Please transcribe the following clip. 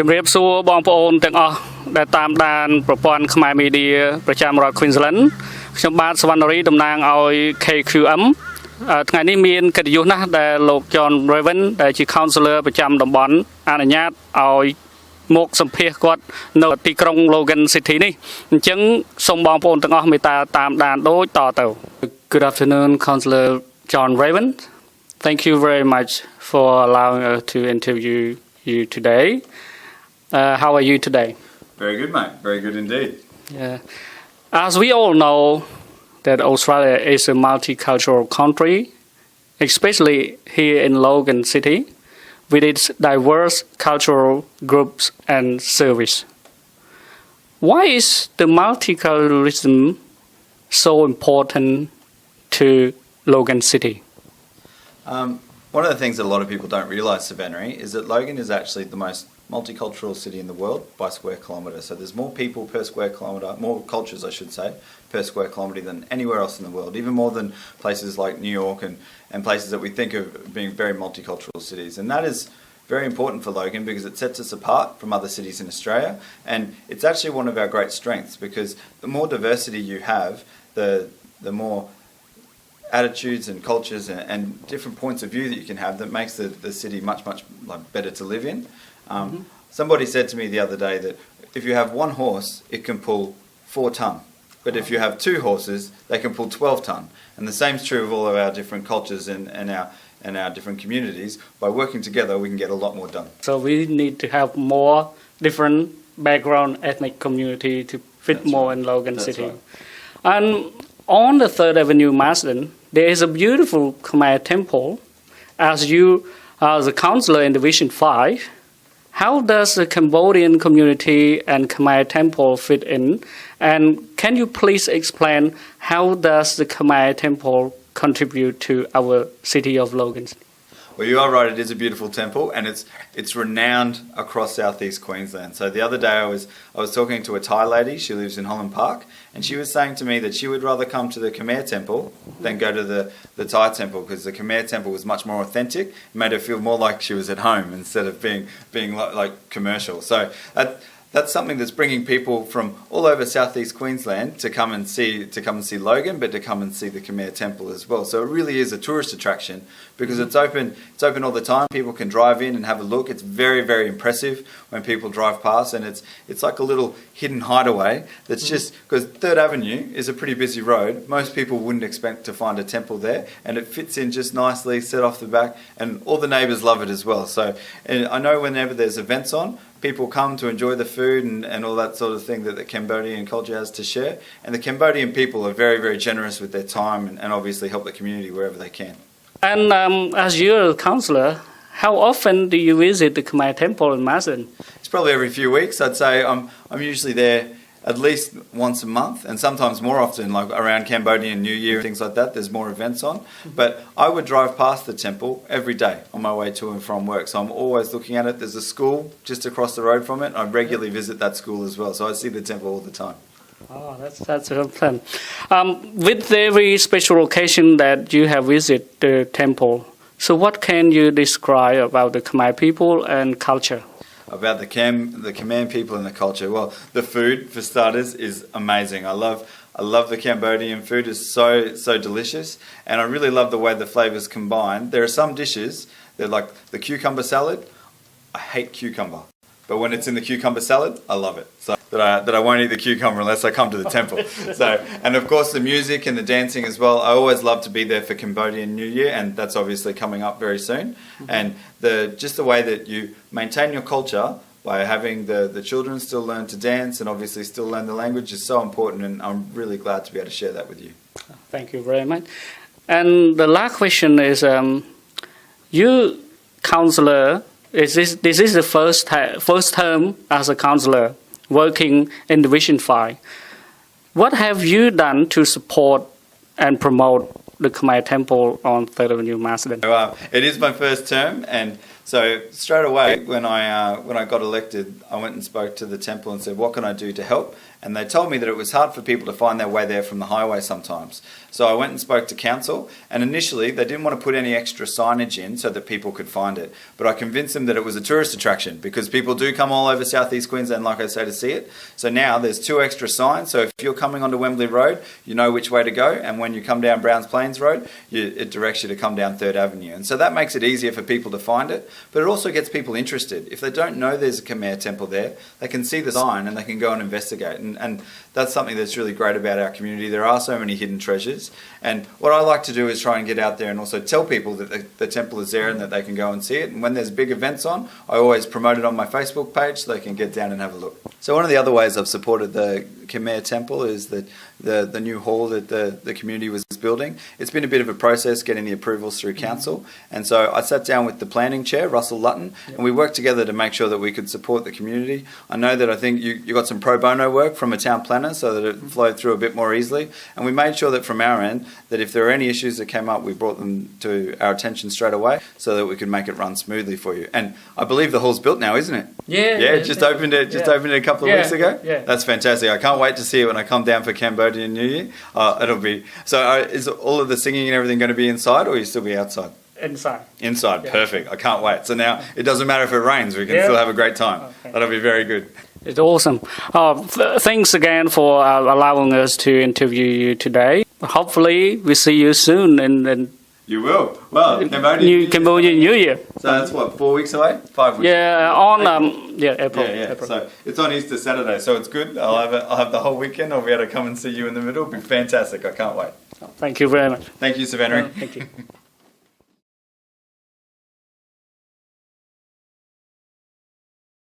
ជំរាបសួរបងប្អូនទាំងអស់ដែលតាមដានប្រព័ន្ធខ្មែរមីឌាប្រចាំរដ្ឋ Queensland ខ្ញុំបាទសវណ្ណរីតំណាងឲ្យ KQM ថ្ងៃនេះមានកិត្តិយសណាស់ដែលលោក John Raven ដែលជា Councillor ប្រចាំតំបន់អនុញ្ញាតឲ្យមកសម្ភាសគាត់នៅទីក្រុង Logan City នេះអញ្ចឹងសូមបងប្អូនទាំងអស់មេត្តាតាមដានដូចតទៅ Good afternoon Councillor John Raven. Thank you very much for allowing us to interview you today. How are you today? Very good, mate. Very good indeed. Yeah. As we all know that Australia is a multicultural country, especially here in Logan City, with its diverse cultural groups and service. Why is the multiculturalism so important to Logan City? One of the things that a lot of people don't realise, Savannah, is that Logan is actually the most multicultural city in the world by square kilometre. So there's more people per square kilometre, more cultures I should say, per square kilometre than anywhere else in the world, even more than places like New York and places that we think of being very multicultural cities. And that is very important for Logan because it sets us apart from other cities in Australia, and it's actually one of our great strengths because the more diversity you have, the more attitudes and cultures and different points of view that you can have that makes the city much better to live in. Somebody said to me the other day that if you have one horse, it can pull 4 tonne, but if you have 2 horses, they can pull 12 tonne. And the same is true of all of our different cultures and our different communities. By working together, we can get a lot more done. So we need to have more different background ethnic community to fit That's more right. in Logan That's City. right. And on the 3rd Avenue, Marsden, there is a beautiful Khmer temple. As you are the councillor in Division 5, how does the Cambodian community and Khmer temple fit in? And can you please explain how does the Khmer temple contribute to our city of Logan? Well, you are right. It is a beautiful temple, and it's renowned across southeast Queensland. So the other day, I was talking to a Thai lady. She lives in Holland Park, and she was saying to me that she would rather come to the Khmer temple than go to the Thai temple because the Khmer temple was much more authentic. It made her feel more like she was at home instead of being like commercial. So that's something that's bringing people from all over southeast Queensland to come and see Logan, but to come and see the Khmer temple as well. So it really is a tourist attraction because it's open all the time. People can drive in and have a look. It's very, very impressive when people drive past, and it's like a little hidden hideaway that's just because 3rd Avenue is a pretty busy road. Most people wouldn't expect to find a temple there, and it fits in just nicely, set off the back, and all the neighbours love it as well. So and I know whenever there's events on, people come to enjoy the food and all that sort of thing that the Cambodian culture has to share. And the Cambodian people are very, very generous with their time and obviously help the community wherever they can. And as you're a councillor, how often do you visit the Khmer temple in Marsden? It's probably every few weeks. I'd say I'm usually there at least once a month and sometimes more often, like around Cambodian New Year, things like that. There's more events on. But I would drive past the temple every day on my way to and from work. So I'm always looking at it. There's a school just across the road from it. I regularly visit that school as well. So I see the temple all the time. Oh, that's a good plan. With every special occasion that you have visited the temple, so what can you describe about the Khmer people and culture? About the Khmer people and the culture. Well, the food, for starters, is amazing. I love the Cambodian food. It's so delicious, and I really love the way the flavours combine. There are some dishes that, like the cucumber salad. I hate cucumber, but when it's in the cucumber salad, I love it. So that I won't eat the cucumber unless I come to the temple. So, and of course the music and the dancing as well. I always love to be there for Cambodian New Year, and that's obviously coming up very soon. And just the way that you maintain your culture by having the children still learn to dance and obviously still learn the language is so important, and I'm really glad to be able to share that with you. Thank you very much. And the last question is, you councillor, this is the first term as a councillor working in Division 5. What have you done to support and promote the Khmer temple on 3rd Avenue, Marsden? It is my first term, and so straight away when I got elected, I went and spoke to the temple and said, what can I do to help? and they told me that it was hard for people to find their way there from the highway sometimes. So I went and spoke to council, and initially they didn't want to put any extra signage in so that people could find it. But I convinced them that it was a tourist attraction because people do come all over southeast Queensland, like I say, to see it. So now there's 2 extra signs. So if you're coming onto Wembley Road, you know which way to go, and when you come down Browns Plains Road, it directs you to come down 3rd Avenue. And so that makes it easier for people to find it, but it also gets people interested. If they don't know there's a Khmer temple there, they can see the sign and they can go and investigate. And that's something that's really great about our community. There are so many hidden treasures. And what I like to do is try and get out there and also tell people that the temple is there and that they can go and see it. And when there's big events on, I always promote it on my Facebook page so they can get down and have a look. So one of the other ways I've supported the Khmer temple is that the new hall that the community was building. It's been a bit of a process getting the approvals through council, and so I sat down with the planning chair, Russell Lutton, and we worked together to make sure that we could support the community. I know that I think you got some pro bono work from a town planner so that it flowed through a bit more easily, and we made sure that from our end that if there were any issues that came up, we brought them to our attention straight away so that we could make it run smoothly for you. And I believe the hall's built now, isn't it? Yeah, just opened it a couple of weeks ago. Yeah. That's fantastic. I can't wait to see it when I come down for Cambodian New Year. It'll be so. Is all of the singing and everything going to be inside, or will you still be outside? Inside. Inside, perfect. I can't wait. So now it doesn't matter if it rains; we can still have a great time. Okay. That'll be very good. It's awesome. Thanks again for allowing us to interview you today. Hopefully, we see you soon in You will. Well, Cambodian New Year. So that's what, 4 weeks away? 5 weeks. Yeah, on April. April. So it's on Easter Saturday, so it's good. I'll have the whole weekend. I'll be able to come and see you in the middle. It'll be fantastic. I can't wait. Thank you very much. Thank you, Savannah. Thank you.